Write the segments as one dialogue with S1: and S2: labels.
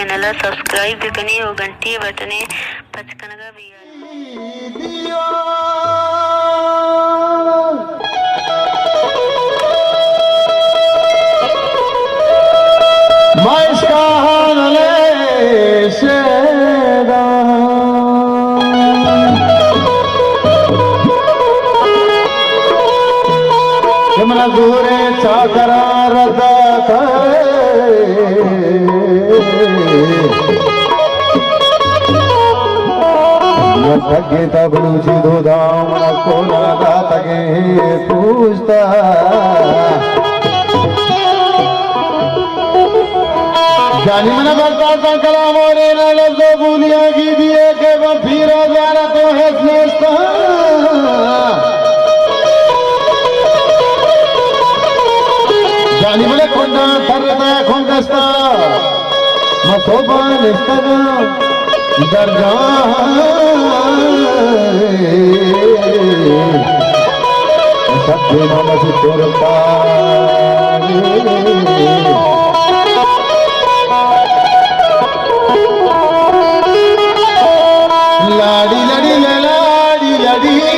S1: चॅनलला सबस्क्राईब करणे व घंटी बटणे पचकनगा
S2: मला गोरेचा करार थके तबलूची धोधा मला कोणा जात गे पूछता जानी मना बरता कलाम और लफ्ज़ो बोलिया की दिए के वफीरा द्वारा तो है स्नेस्ता जानी मना खुंडा थरता खुंडस्ता मसोबान इस्तना दरगाह सत्य नाम से तोरता लाड़ी लड़ी लाड़ी लड़ी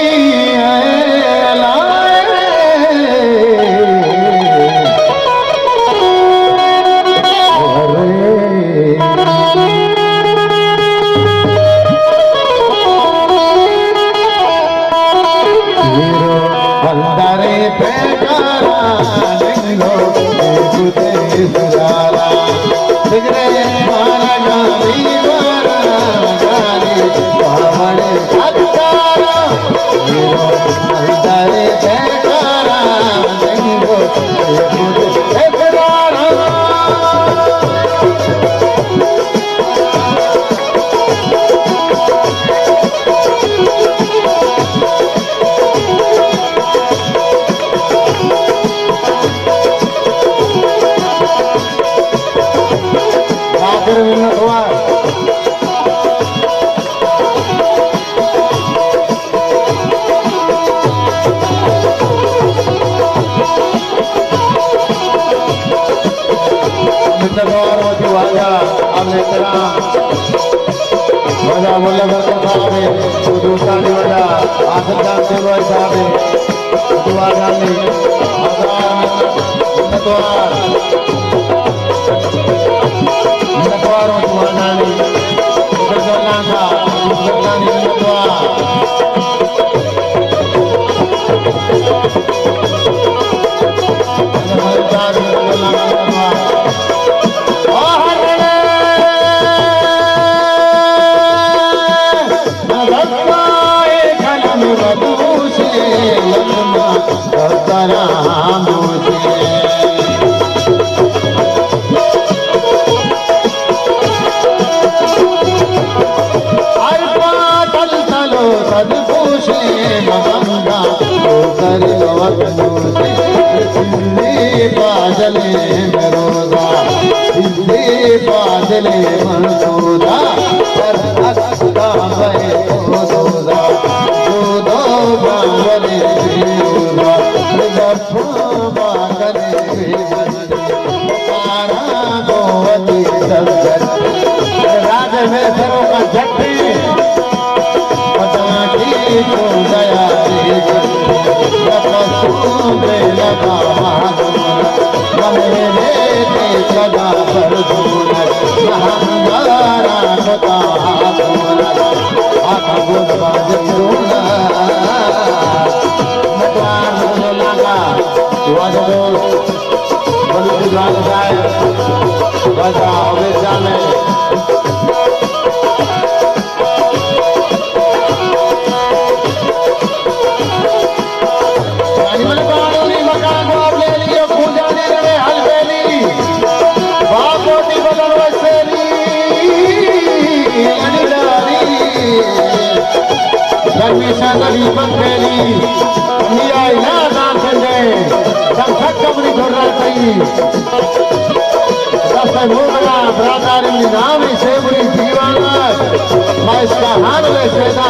S2: मैं इसका हाथ ले सेता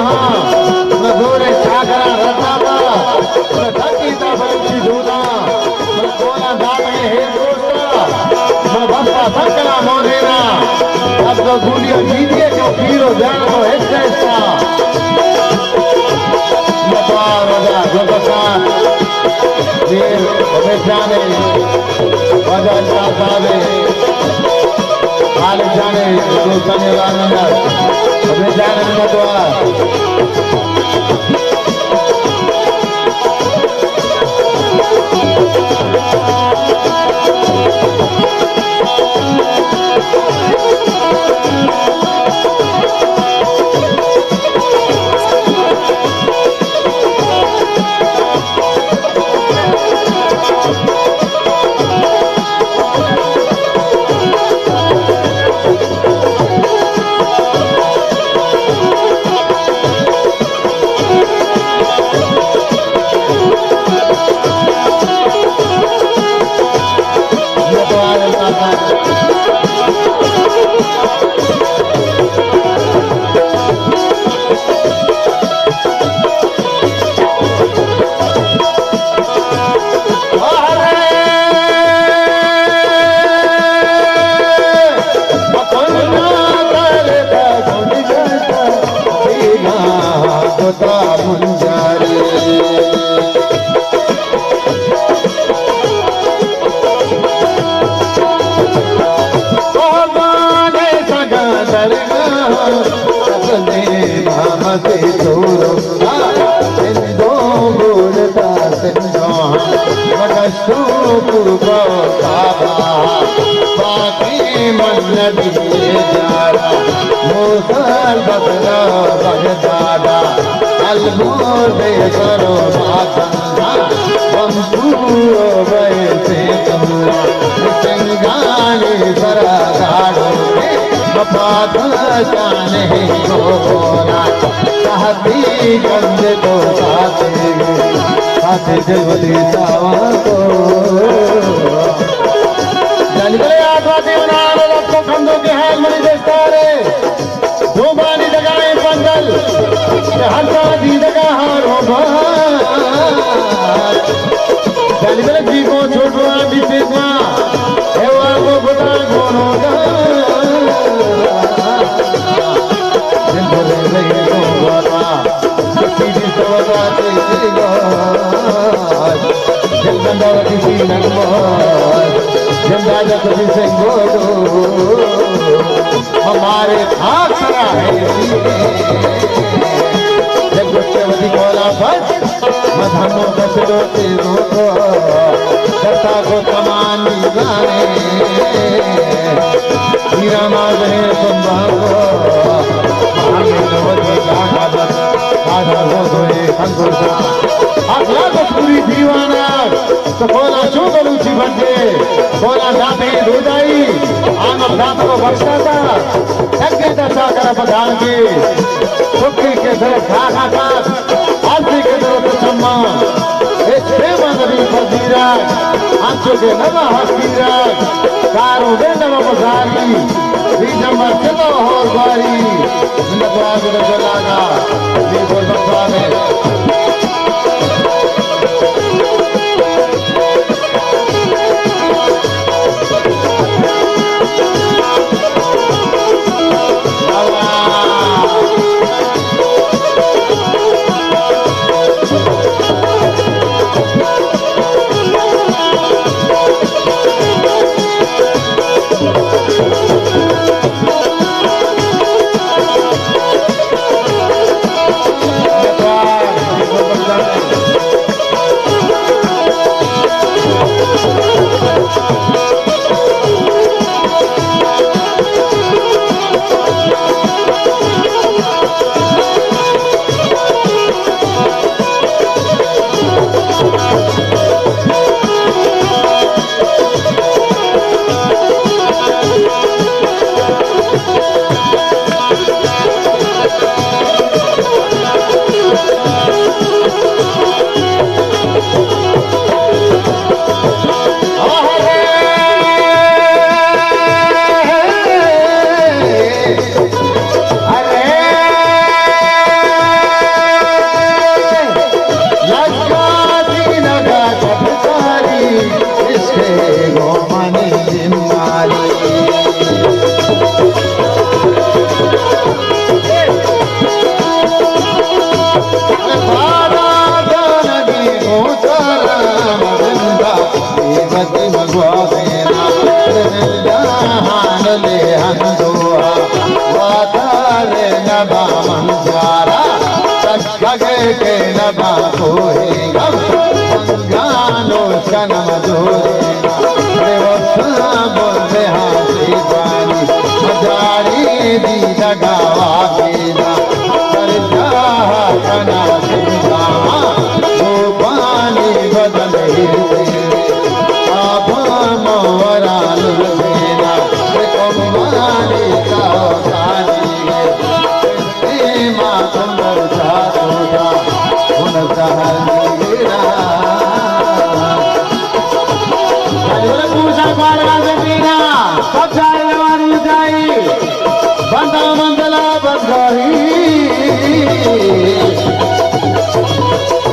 S2: मैं गोरे छागरा रता मैं धकी ता बलची दूधा मैं कोला दामे हे दोस्ता मैं बस्ता सकला मोरेरा गुलिया जीतिए क्यों पीरो जानो हिस्सा नपार राजा जोगसान वीर अमेशाने राजा साहबे खालिद जाने दोस्ताने रानंदर अमेशाने नदवा हमारे आसरा है मधनो बसरो तेरो दत्ता को तमानी गाने हीरा मारे संभागो हमें नवदी गाना बस आधा होए संतोषा अगला को पूरी दीवाना तो कोना चोगलूची बंदे कोना दाते रुदाई आनो दात को बख्शाता तक्के दशा कर प्रधान की सुखी के दर खा खा खा आरती के दर तो सम्मा ए प्रेमा नबी फजीरा आंचो के नवा हसीरा कारू दे नवा मजारी बीजम्बर चलो और बारी नवाज रजलागा ये बोल बख्शा में अंदोहा वातारे नबा मंजारा तगगे के नबा कोई गम गानो सनम जोरेगा रे वफा बोले हाथी बानी मजारी दी दगावा केना कर जा कना सिंगामा वो पानी बदल ही मोरा लुलेना कम्बानी का काली माँ सुंदर जातोगा उन सहलीना पूजा पाड़ा जमीना सब जाए वाली जाई बंदा मंदला बंदाही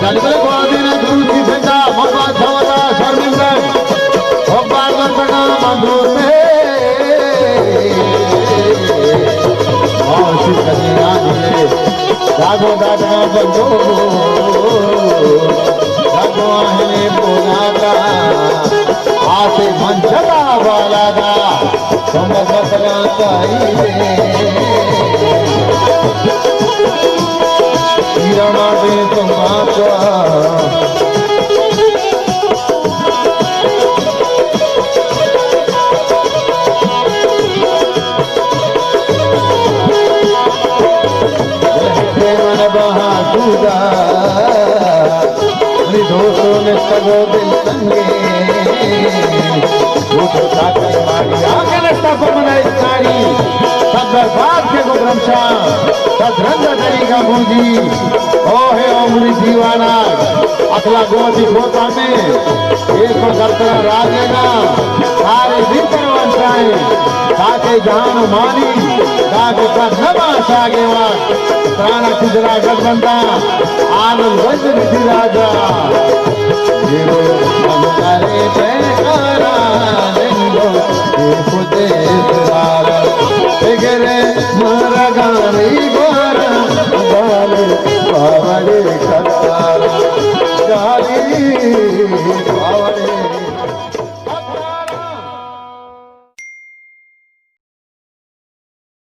S2: गलबल को दूर की बेटा मम्मा झवला शर्मिंदर मंदूर में जागो दादा बंदो जागो आहने बोलादा आसे मंचला वाला दा तुम बतला चाहिए हीरा दे तुम आपका बहादुरा दोस्तों ने सगो दिल संगे वो साथी मारी आगे नस्ता पर मनाई सारी सब बर्बाद के को ब्रह्मशा सब रंग तरीका बूंदी ओ है उमरी दीवाना अखला गोदी गोता में एक को करतरा राजेगा सारे दिन करवान चाहे ताके जान मानी ताके का नबा सागेवा प्राण कुजरा गठबंधा आनंद वंश निधि राजा जीरो हमकारे जयकारा लिंगो खुदे सरारा बिगड़े मारा गानी गोरा बाले बावड़े